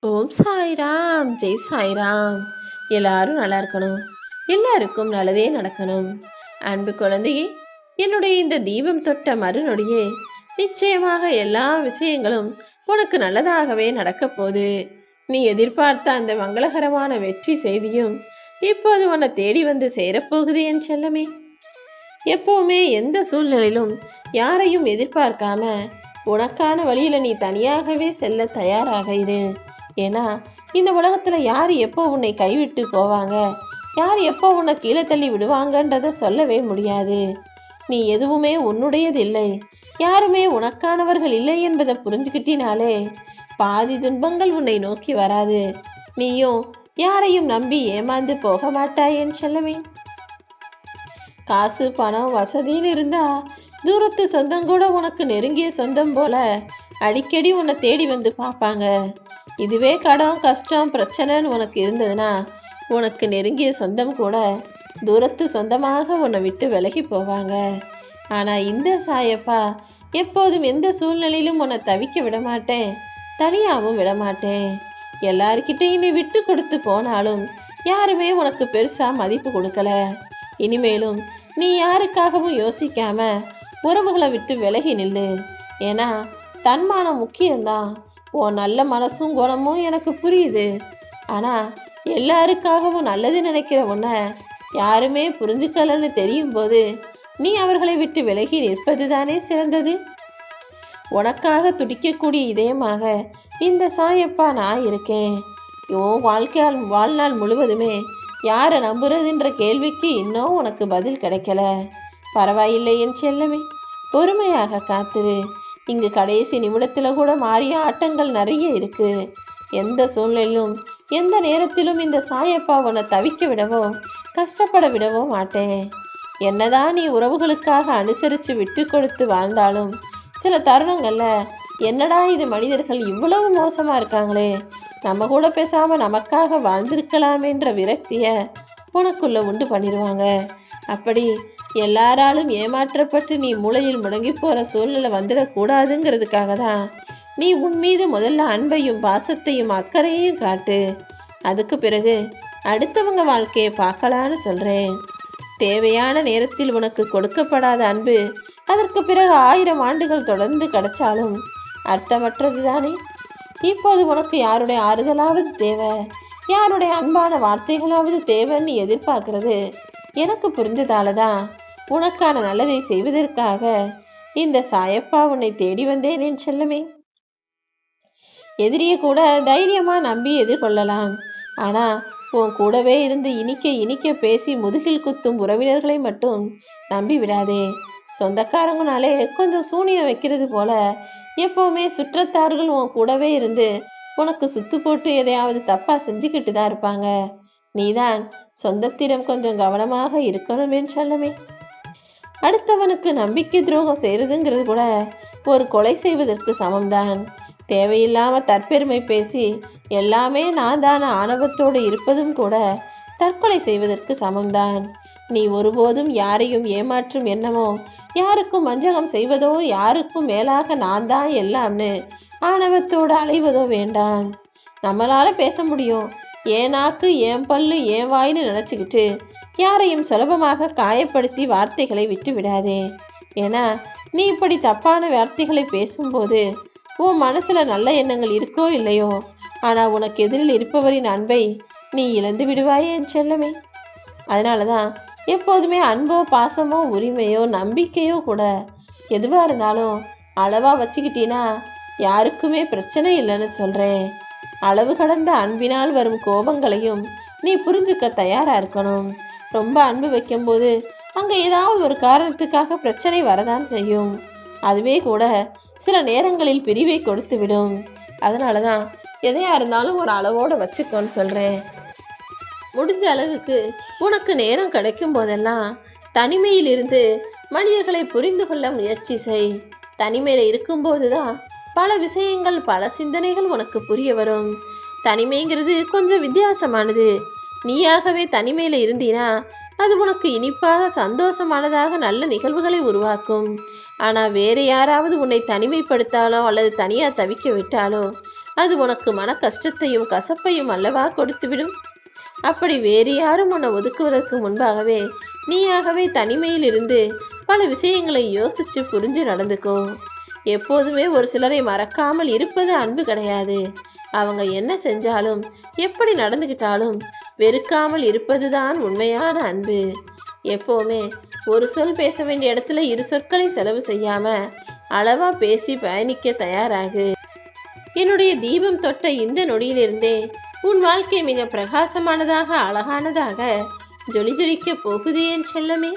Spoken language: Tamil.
ஓம் சாய்ராம், ஜெய் சாய்ராம். எல்லாரும் நல்லா இருக்கணும். எல்லாருக்கும் நல்லதே நடக்கணும். அன்பு குழந்தையே, என்னுடைய இந்த தீபம் தொட்ட மறுநொடியே நிச்சயமாக எல்லா விஷயங்களும் உனக்கு நல்லதாகவே நடக்க போகுது. நீ எதிர்பார்த்த அந்த மங்களகரமான வெற்றி செய்தியும் இப்போது உன்னை தேடி வந்து சேரப்போகுது என் செல்லமே. எப்பவுமே எந்த சூழ்நிலையிலும் யாரையும் எதிர்பார்க்காம உனக்கான வழியில நீ தனியாகவே செல்ல தயாராக இரு. ஏன்னா இந்த உலகத்துல யார் எப்போ உன்னை கைவிட்டு போவாங்க, யார் எப்போ உன்னை கீழே தள்ளி விடுவாங்கன்றத சொல்லவே முடியாது. நீ எதுவுமே உன்னுடையது இல்லை, யாருமே உனக்கானவர்கள் இல்லை என்பதை புரிஞ்சுக்கிட்டினாலே பாதி துன்பங்கள் உன்னை நோக்கி வராது. நீயும் யாரையும் நம்பி ஏமாந்து போக மாட்டாய் என் செல்லமே. காசு பணம் வசதின்னு இருந்தா தூரத்து சொந்தம் கூட உனக்கு நெருங்கிய சொந்தம் போல அடிக்கடி உன்னை தேடி வந்து பார்ப்பாங்க. இதுவே கடன் கஷ்டம் பிரச்சனைன்னு உனக்கு இருந்ததுன்னா உனக்கு நெருங்கிய சொந்தம் கூட தூரத்து சொந்தமாக உன்னை விட்டு விலகி போவாங்க. ஆனால் இந்த சாயப்பா எப்போதும் எந்த சூழ்நிலையிலும் உன்னை தவிக்க விட மாட்டேன், தனியாகவும் விட மாட்டேன். எல்லார்கிட்டையும் நீ விட்டு கொடுத்து போனாலும் யாருமே உனக்கு பெருசா மதிப்பு கொடுக்கல. இனிமேலும் நீ யாருக்காகவும் யோசிக்காம உறவுகளை விட்டு விலகி நில்லு. ஏன்னா தன்மானம் முக்கியம்தான். உன் நல்ல மனசும் குணமும் எனக்கு புரியுது. ஆனா எல்லாருக்காகவும் நல்லது நினைக்கிற உன்னை யாருமே புரிஞ்சுக்கலன்னு தெரியும் போது நீ அவர்களை விட்டு விலகி நிற்பது தானே சிறந்தது. உனக்காக துடிக்கக்கூடிய இதயமாக இந்த சாயப்பா நான் இருக்கேன். உன் வாழ்நாள் முழுவதுமே யாரை நம்புறதுன்ற கேள்விக்கு இன்னும் உனக்கு பதில் கிடைக்கல. பரவாயில்லை என் செல்லமே, பொறுமையாக காத்துரு. இங்கு கடைசி நிமிடத்தில் கூட மாறிய ஆட்டங்கள் நிறைய இருக்கு. எந்த சூழ்நிலையிலும் எந்த நேரத்திலும் இந்த சாயப்பா உன்னை தவிக்க விடவோ கஷ்டப்பட விடவோ மாட்டேன். என்னதான் நீ உறவுகளுக்காக அனுசரித்து விட்டு கொடுத்து வாழ்ந்தாலும் சில தருணங்கள்ல என்னடா இது மனிதர்கள் இவ்வளவு மோசமா இருக்காங்களே, நம்ம கூட பேசாம நமக்காக வாழ்ந்திருக்கலாமேன்ற விரக்திய உனக்குள்ள உண்டு பண்ணிடுவாங்க. அப்படி எல்லாராலும் ஏமாற்றப்பட்டு நீ மூளையில் முடங்கி போற சூழ்நிலை வந்துடக்கூடாதுங்கிறதுக்காக தான் நீ உன் மீது முதல்ல அன்பையும் பாசத்தையும் அக்கறையையும் காட்டு. அதுக்கு பிறகு அடுத்தவங்க வாழ்க்கையை பார்க்கலான்னு சொல்றேன். தேவையான நேரத்தில் உனக்கு கொடுக்கப்படாத அன்பு அதற்கு பிறகு 1000 ஆண்டுகள் தொடர்ந்து கிடைச்சாலும் அர்த்தமற்றது தானே. இப்போது உனக்கு யாருடைய ஆறுதலாவது தேவை, யாருடைய அன்பான வார்த்தைகளாவது தேவைன்னு எதிர்பார்க்கறது எனக்கு புரிஞ்சதால தான் உனக்கான நல்லதை செய்வதற்காக இந்த சாயப்பா உன்னை தேடி வந்தேன் என் செல்லமே. எதிரியை கூட தைரியமா நம்பி எதிர்கொள்ளலாம். ஆனா உன் கூடவே இருந்து இனிக்க இனிக்க பேசி முதுகில் குத்தும் உறவினர்களை மட்டும் நம்பி விடாதே. சொந்தக்காரங்கனாலே கொஞ்சம் சூனியம் வைக்கிறது போல எப்பவுமே சுற்றத்தார்கள் உன் கூடவே இருந்து உனக்கு சுத்து போட்டு எதையாவது தப்பா செஞ்சுக்கிட்டு தான் இருப்பாங்க. நீதான் சொந்தத்திடம் கொஞ்சம் கவனமாக இருக்கணுமே செல்லமே. அடுத்தவனுக்கு நம்பிக்கை துரோகம் செய்யறதுங்கிறது கூட ஒரு கொலை செய்வதற்கு சமம்தான். தேவையில்லாம தற்பெருமை பேசி எல்லாமே நான் தான ஆணவத்தோடு இருப்பதும் கூட தற்கொலை செய்வதற்கு சமம்தான். நீ ஒருபோதும் யாரையும் ஏமாற்றும் எண்ணமோ, யாருக்கும் வஞ்சகம் செய்வதோ, யாருக்கும் மேலாக நான் தான் எல்லாம்னு ஆணவத்தோடு அலைவதோ வேண்டாம். நம்மளால பேச முடியும், ஏன் நாக்கு ஏன் பல்லு ஏன் வாயின்னு நினச்சிக்கிட்டு யாரையும் சுலபமாக காயப்படுத்தி வார்த்தைகளை விட்டு விடாதே. ஏன்னா நீ இப்படி தப்பான வார்த்தைகளை பேசும்போது உன் மனசுல நல்ல எண்ணங்கள் இருக்கோ இல்லையோ, ஆனா உனக்கு எதிரில் இருப்பவரின் அன்பை நீ இழந்து விடுவாயே என் செல்லமே. அதனாலதான் எப்போதுமே அன்போ பாசமோ உரிமையோ நம்பிக்கையோ கூட எதுவா இருந்தாலும் அளவா வச்சுக்கிட்டீன்னா யாருக்குமே பிரச்சனை இல்லைன்னு சொல்றேன். அளவு கடந்த அன்பினால் வரும் கோபங்களையும் நீ புரிஞ்சுக்க தயாரா இருக்கணும். ரொம்ப அன்பு வைக்கும்போது அங்க ஏதாவது ஒரு காரணத்துக்காக பிரச்சனை வரதான் செய்யும். அதுவே கூட சில நேரங்களில் பிரிவை கொடுத்து விடும். அதனாலதான் எதையா இருந்தாலும் ஒரு அளவோட வச்சுக்கோன்னு சொல்றேன். முடிஞ்ச அளவுக்கு உனக்கு நேரம் கிடைக்கும் போதெல்லாம் தனிமையில் இருந்து மனிதர்களை புரிந்து கொள்ள முயற்சி செய். தனிமையில இருக்கும்போதுதான் பல விஷயங்கள் பல சிந்தனைகள் உனக்கு புரிய வரும். தனிமைங்கிறது கொஞ்சம் வித்தியாசமானது. நீயாகவே தனிமையில இருந்தீனா அது உனக்கு இனிப்பாக சந்தோஷமானதாக நல்ல நிகழ்வுகளை உருவாக்கும். ஆனா வேற யாராவது உன்னை தனிமைப்படுத்தாலோ அல்லது தனியா தவிக்க விட்டாலோ அது உனக்கு மன கஷ்டத்தையும் கசப்பையும் அல்லவா கொடுத்துவிடும். அப்படி வேறு யாரும் உன்னை ஒதுக்குவதற்கு முன்பாகவே நீயாகவே தனிமையில் இருந்து பல விஷயங்களை யோசிச்சு புரிஞ்சு நடந்துக்கோ. எப்போதுமே ஒரு சிலரை மறக்காமல் இருப்பது அன்பு கிடையாது. அவங்க என்ன செஞ்சாலும் எப்படி நடந்துக்கிட்டாலும் வெறுக்காமல் இருப்பதுதான் உண்மையான அன்பு. எப்போவுமே ஒரு சொல் பேச வேண்டிய இடத்துல இரு சொற்களை செலவு செய்யாம அளவா பேசி பயணிக்க தயாராகு. என்னுடைய தீபம் தொட்ட இந்த நொடியிலிருந்தே உன் வாழ்க்கை மிக பிரகாசமானதாக அழகானதாக ஜொலி ஜொலிக்க போகுது என் செல்லமே.